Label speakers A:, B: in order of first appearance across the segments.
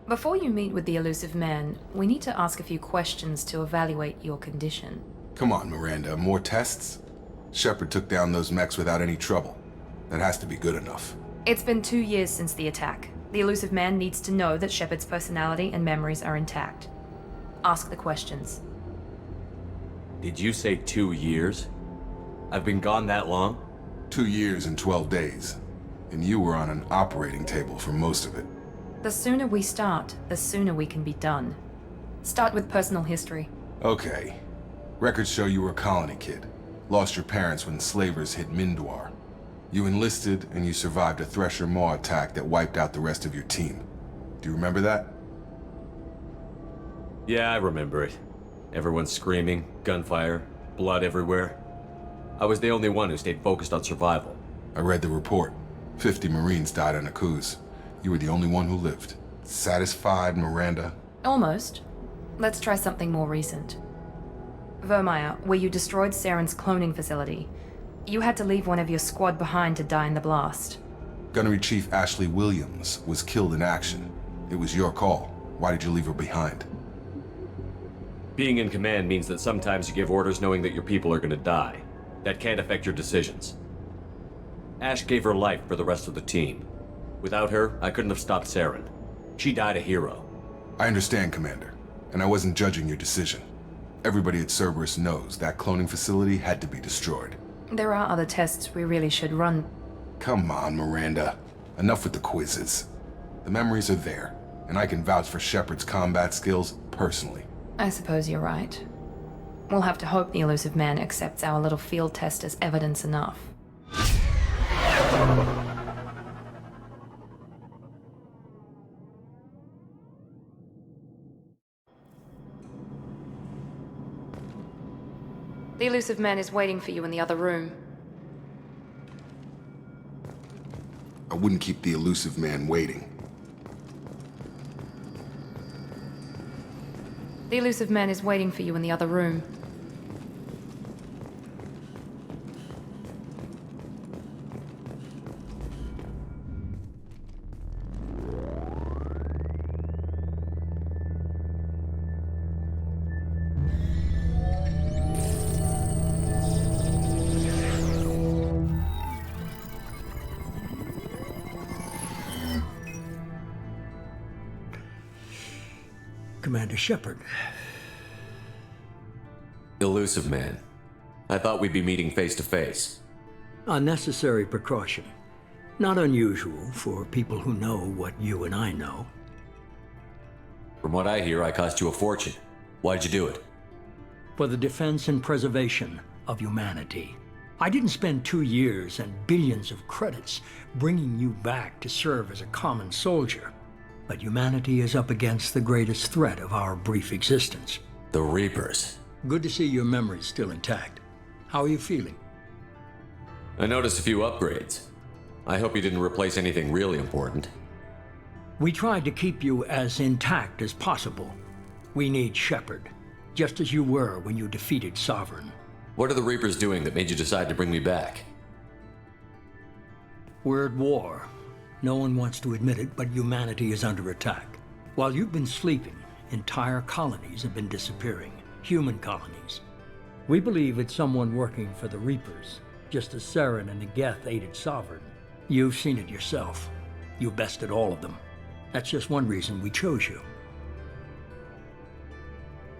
A: Before you meet with the Illusive Man, we need to ask a few questions to evaluate your condition.
B: Come on, Miranda, more tests? Shepard took down those mechs without any trouble. That has to be good enough.
A: It's been 2 years since the attack. The Illusive Man needs to know that Shepard's personality and memories are intact. Ask the questions.
C: Did you say 2 years? I've been gone that long?
B: 2 years and 12 days. And you were on an operating table for most of it.
A: The sooner we start, the sooner we can be done. Start with personal history.
B: Okay. Records show you were a colony kid. Lost your parents when slavers hit Mindwar. You enlisted and you survived a Thresher Maw attack that wiped out the rest of your team. Do you remember that?
C: Yeah, I remember it. Everyone screaming, gunfire, blood everywhere. I was the only one who stayed focused on survival.
B: I read the report. 50 Marines died on Akuz. You were the only one who lived. Satisfied, Miranda?
A: Almost. Let's try something more recent. Vermeer, where you destroyed Saren's cloning facility. You had to leave one of your squad behind to die in the blast.
B: Gunnery Chief Ashley Williams was killed in action. It was your call. Why did you leave her behind?
C: Being in command means that sometimes you give orders knowing that your people are gonna die. That can't affect your decisions. Ash gave her life for the rest of the team. Without her, I couldn't have stopped Saren. She died a hero.
B: I understand, Commander, and I wasn't judging your decision. Everybody at Cerberus knows that cloning facility had to be destroyed.
A: There are other tests we really should run.
B: Come on, Miranda. Enough with the quizzes. The memories are there, and I can vouch for Shepard's combat skills personally.
A: I suppose you're right. We'll have to hope the Illusive Man accepts our little field test as evidence enough. The Illusive Man is waiting for you in the other room.
B: I wouldn't keep the Illusive Man waiting.
A: The Illusive Man is waiting for you in the other room.
D: Commander Shepard.
C: Illusive Man. I thought we'd be meeting face to face.
D: A necessary precaution. Not unusual for people who know what you and I know.
C: From what I hear, I cost you a fortune. Why'd you do it?
D: For the defense and preservation of humanity. I didn't spend 2 years and billions of credits bringing you back to serve as a common soldier. But humanity is up against the greatest threat of our brief existence.
C: The Reapers.
D: Good to see your memory's still intact. How are you feeling?
C: I noticed a few upgrades. I hope you didn't replace anything really important.
D: We tried to keep you as intact as possible. We need Shepard, just as you were when you defeated Sovereign.
C: What are the Reapers doing that made you decide to bring me back?
D: We're at war. No one wants to admit it, but humanity is under attack. While you've been sleeping, entire colonies have been disappearing. Human colonies. We believe it's someone working for the Reapers, just as Saren and the Geth aided Sovereign. You've seen it yourself. You bested all of them. That's just one reason we chose you.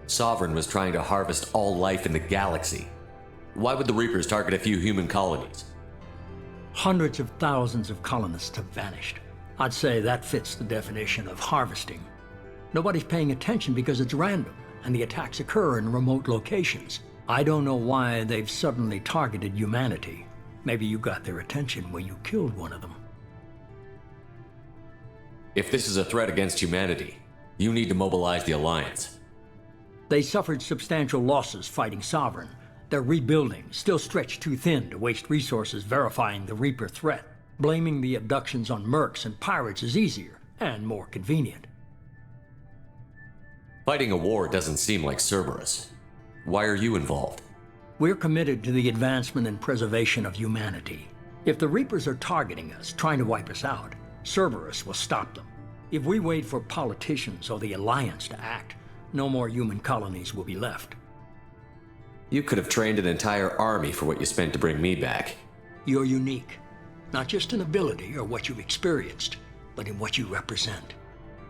C: Sovereign was trying to harvest all life in the galaxy. Why would the Reapers target a few human colonies?
D: Hundreds of thousands of colonists have vanished. I'd say that fits the definition of harvesting. Nobody's paying attention because it's random, and the attacks occur in remote locations. I don't know why they've suddenly targeted humanity. Maybe you got their attention when you killed one of them.
C: If this is a threat against humanity, you need to mobilize the Alliance.
D: They suffered substantial losses fighting Sovereign. They're rebuilding, still stretched too thin to waste resources verifying the Reaper threat. Blaming the abductions on mercs and pirates is easier and more convenient.
C: Fighting a war doesn't seem like Cerberus. Why are you involved?
D: We're committed to the advancement and preservation of humanity. If the Reapers are targeting us, trying to wipe us out, Cerberus will stop them. If we wait for politicians or the Alliance to act, no more human colonies will be left.
C: You could have trained an entire army for what you spent to bring me back.
D: You're unique, not just in ability or what you've experienced, but in what you represent.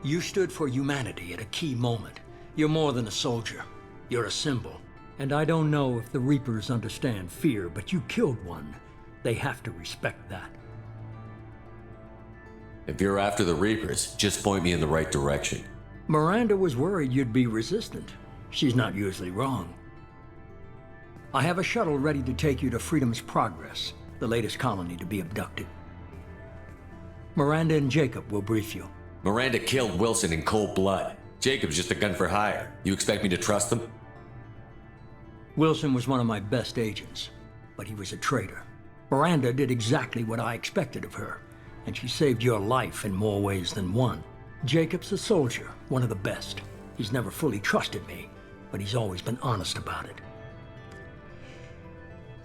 D: You stood for humanity at a key moment. You're more than a soldier. You're a symbol. And I don't know if the Reapers understand fear, but you killed one. They have to respect that.
C: If you're after the Reapers, just point me in the right direction.
D: Miranda was worried you'd be resistant. She's not usually wrong. I have a shuttle ready to take you to Freedom's Progress, the latest colony to be abducted. Miranda and Jacob will brief you.
C: Miranda killed Wilson in cold blood. Jacob's just a gun for hire. You expect me to trust them?
D: Wilson was one of my best agents, but he was a traitor. Miranda did exactly what I expected of her, and she saved your life in more ways than one. Jacob's a soldier, one of the best. He's never fully trusted me, but he's always been honest about it.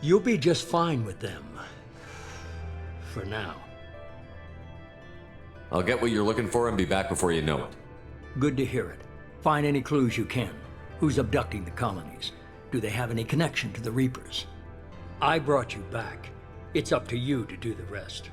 D: You'll be just fine with them. For now.
C: I'll get what you're looking for and be back before you know it.
D: Good to hear it. Find any clues you can. Who's abducting the colonies? Do they have any connection to the Reapers? I brought you back. It's up to you to do the rest.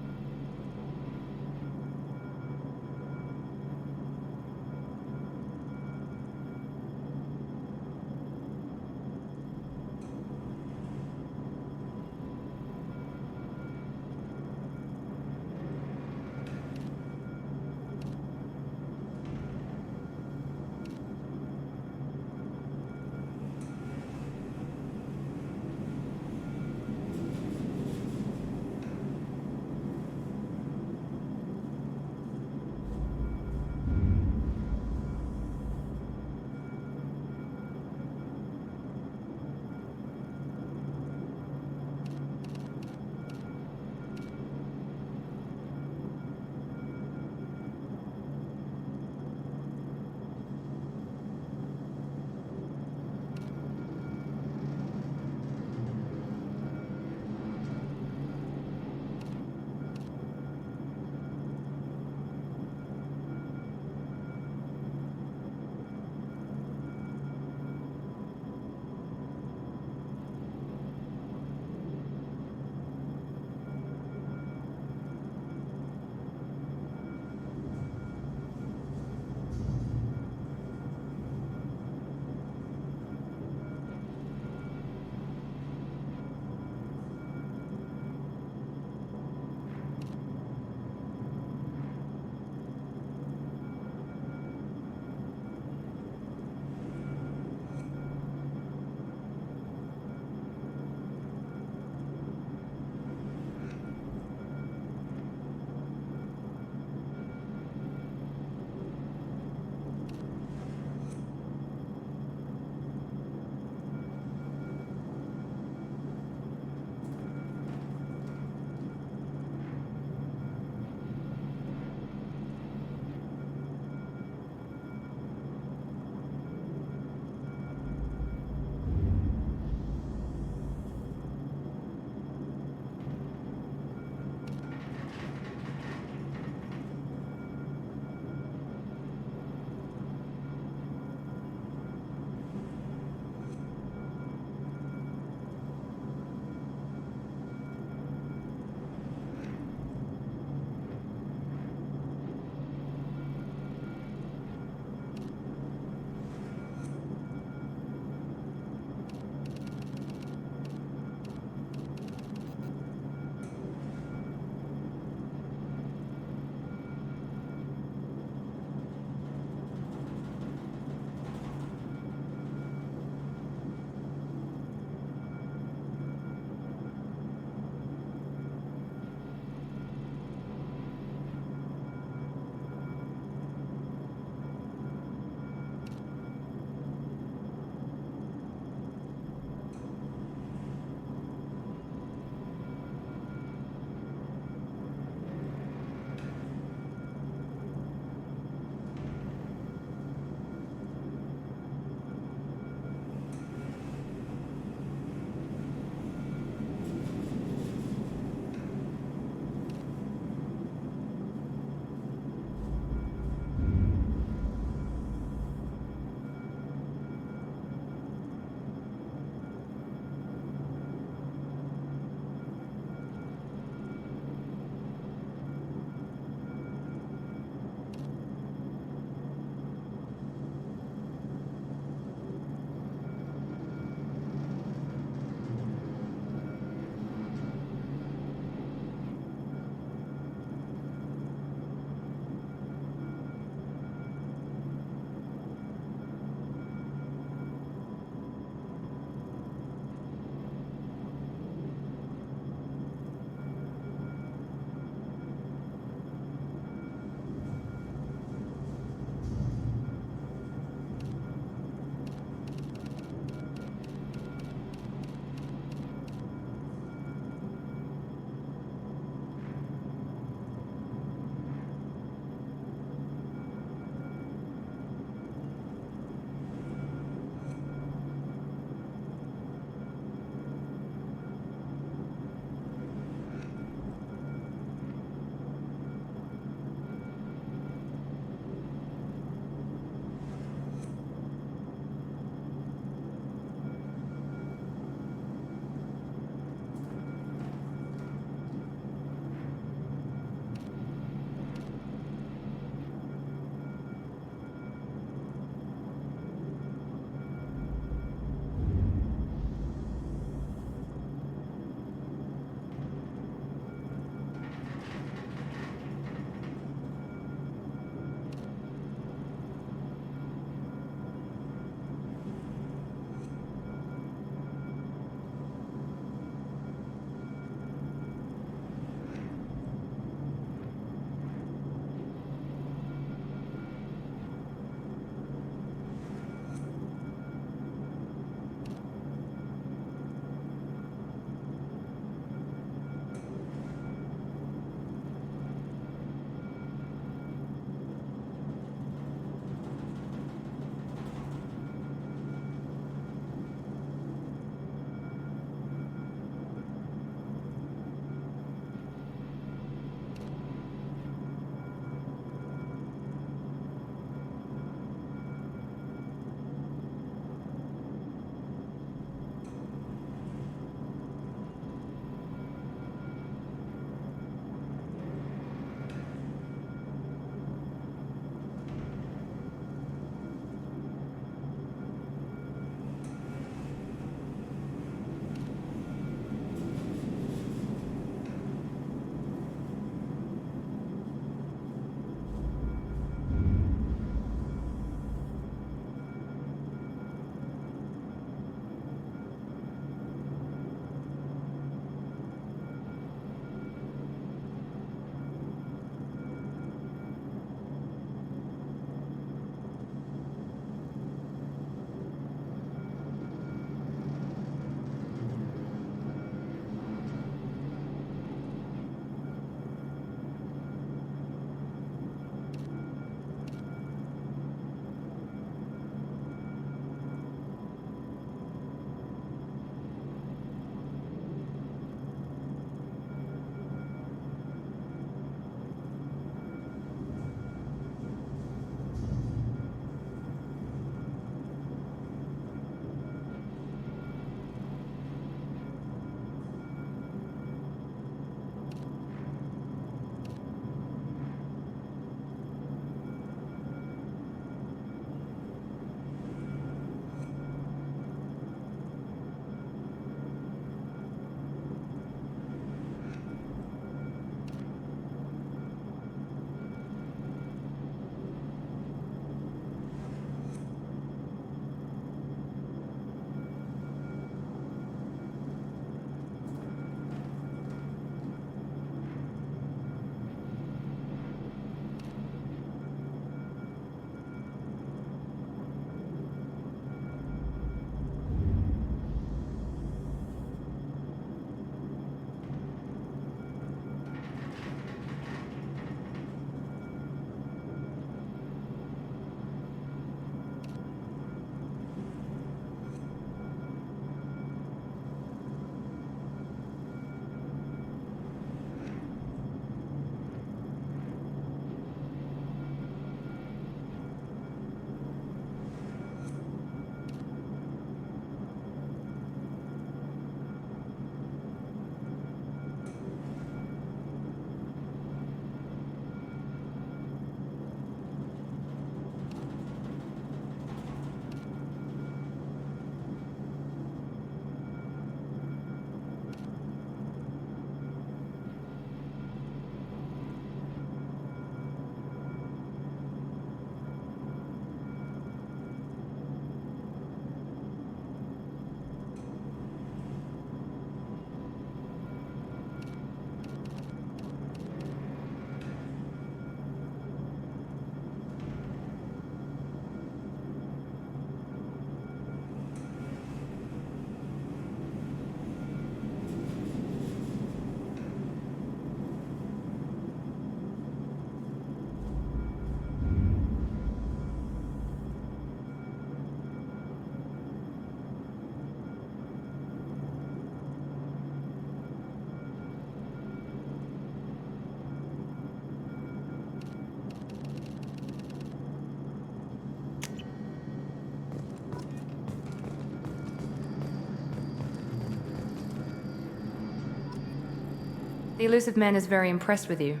A: The Illusive Man is very impressed with you.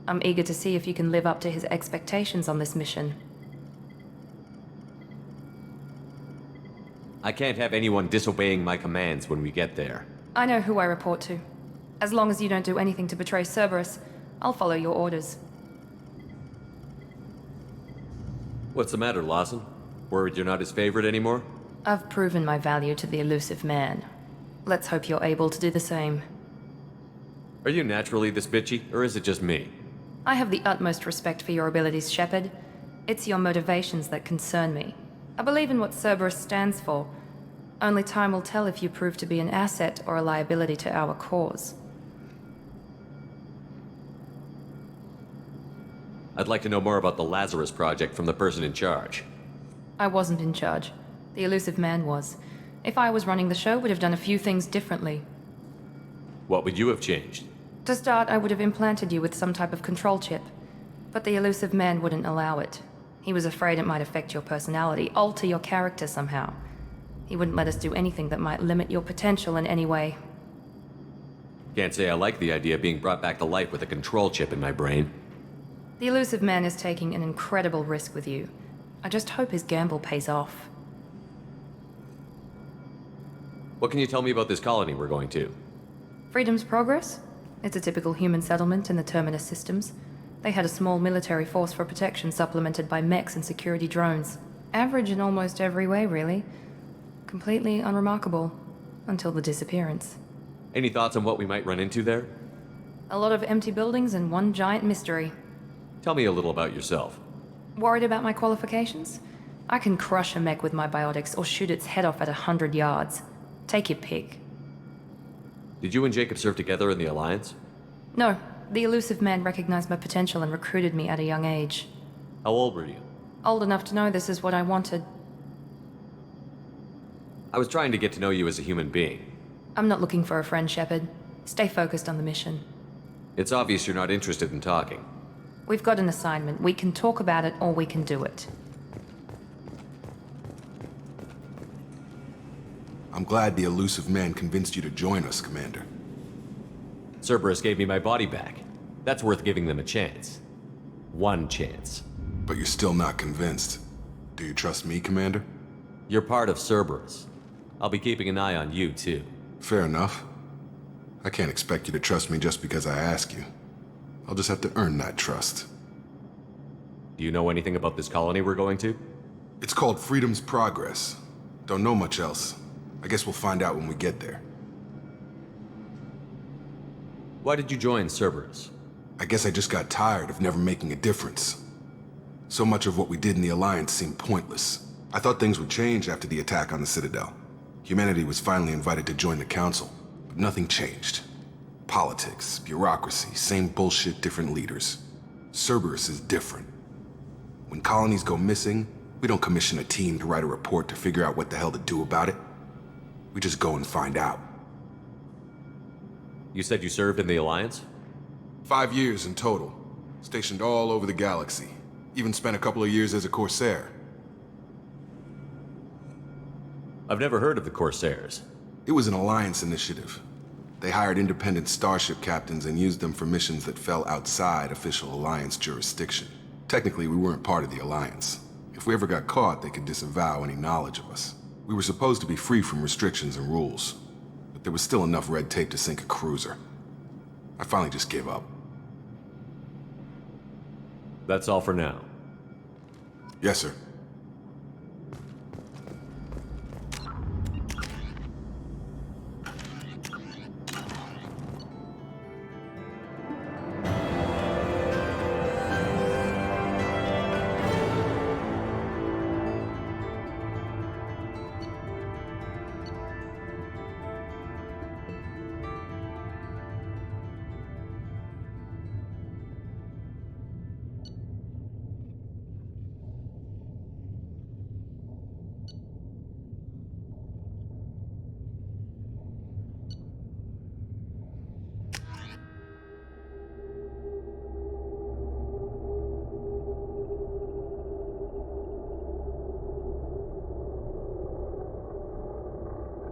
A: I'm eager to see if you can live up to his expectations on this mission.
C: I can't have anyone disobeying my commands when we get there.
A: I know who I report to. As long as you don't do anything to betray Cerberus, I'll follow your orders.
C: What's the matter, Lawson? Worried you're not his favorite anymore?
A: I've proven my value to the Illusive Man. Let's hope you're able to do the same.
C: Are you naturally this bitchy, or is it just me?
A: I have the utmost respect for your abilities, Shepard. It's your motivations that concern me. I believe in what Cerberus stands for. Only time will tell if you prove to be an asset or a liability to our cause.
C: I'd like to know more about the Lazarus Project from the person in charge.
A: I wasn't in charge. The Illusive Man was. If I was running the show, would have done a few things differently.
C: What would you have changed?
A: To start, I would have implanted you with some type of control chip. But the Illusive Man wouldn't allow it. He was afraid it might affect your personality, alter your character somehow. He wouldn't let us do anything that might limit your potential in any way.
C: Can't say I like the idea of being brought back to life with a control chip in my brain.
A: The Illusive Man is taking an incredible risk with you. I just hope his gamble pays off.
C: What can you tell me about this colony we're going to?
A: Freedom's Progress? It's a typical human settlement in the Terminus systems. They had a small military force for protection supplemented by mechs and security drones. Average in almost every way, really. Completely unremarkable. Until the disappearance.
C: Any thoughts on what we might run into there?
A: A lot of empty buildings and one giant mystery.
C: Tell me a little about yourself.
A: Worried about my qualifications? I can crush a mech with my biotics or shoot its head off at 100 yards. Take your pick.
C: Did you and Jacob serve together in the Alliance?
A: No, the Illusive Man recognized my potential and recruited me at a young age.
C: How old were you?
A: Old enough to know this is what I wanted.
C: I was trying to get to know you as a human being.
A: I'm not looking for a friend, Shepard. Stay focused on the mission.
C: It's obvious you're not interested in talking.
A: We've got an assignment. We can talk about it or we can do it.
B: I'm glad the Illusive Man convinced you to join us, Commander.
C: Cerberus gave me my body back. That's worth giving them a chance. One chance.
B: But you're still not convinced. Do you trust me, Commander?
C: You're part of Cerberus. I'll be keeping an eye on you, too.
B: Fair enough. I can't expect you to trust me just because I ask you. I'll just have to earn that trust.
C: Do you know anything about this colony we're going to?
B: It's called Freedom's Progress. Don't know much else. I guess we'll find out when we get there.
C: Why did you join Cerberus?
B: I guess I just got tired of never making a difference. So much of what we did in the Alliance seemed pointless. I thought things would change after the attack on the Citadel. Humanity was finally invited to join the Council, but nothing changed. Politics, bureaucracy, same bullshit, different leaders. Cerberus is different. When colonies go missing, we don't commission a team to write a report to figure out what the hell to do about it. We just go and find out.
C: You said you served in the Alliance?
B: 5 years in total. Stationed all over the galaxy. Even spent a couple of years as a Corsair.
C: I've never heard of the Corsairs.
B: It was an Alliance initiative. They hired independent starship captains and used them for missions that fell outside official Alliance jurisdiction. Technically, we weren't part of the Alliance. If we ever got caught, they could disavow any knowledge of us. We were supposed to be free from restrictions and rules, but there was still enough red tape to sink a cruiser. I finally just gave up.
C: That's all for now.
B: Yes, sir.